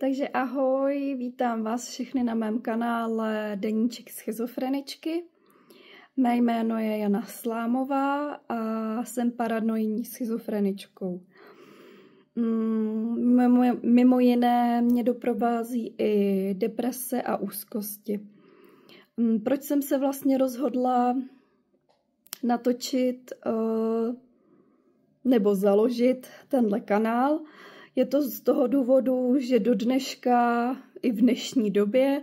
Takže ahoj, vítám vás všechny na mém kanále Deníček schizofreničky. Mé jméno je Jana Slámová a jsem paranoidní schizofreničkou. Mimo jiné mě doprovází i deprese a úzkosti. Proč jsem se vlastně rozhodla natočit nebo založit tenhle kanál? Je to z toho důvodu, že do dneška i v dnešní době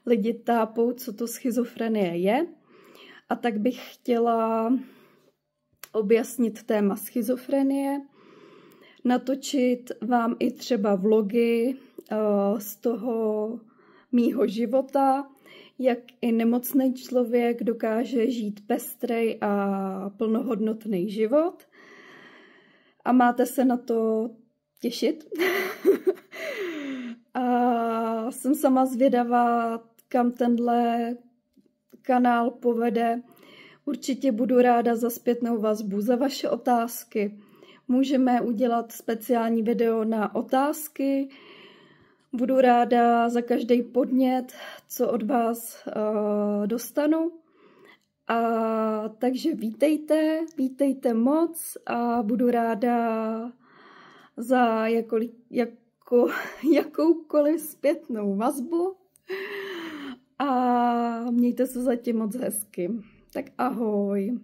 lidi tápou, co to schizofrenie je. A tak bych chtěla objasnit téma schizofrenie, natočit vám i třeba vlogy z toho mýho života, jak i nemocný člověk dokáže žít pestrej a plnohodnotný život. A máte se na to těšit. A jsem sama zvědavá, kam tenhle kanál povede. Určitě budu ráda za zpětnou vazbu, za vaše otázky. Můžeme udělat speciální video na otázky. Budu ráda za každý podnět, co od vás dostanu. A takže vítejte moc a budu ráda za jakoukoliv zpětnou vazbu a mějte se zatím moc hezky. Tak ahoj.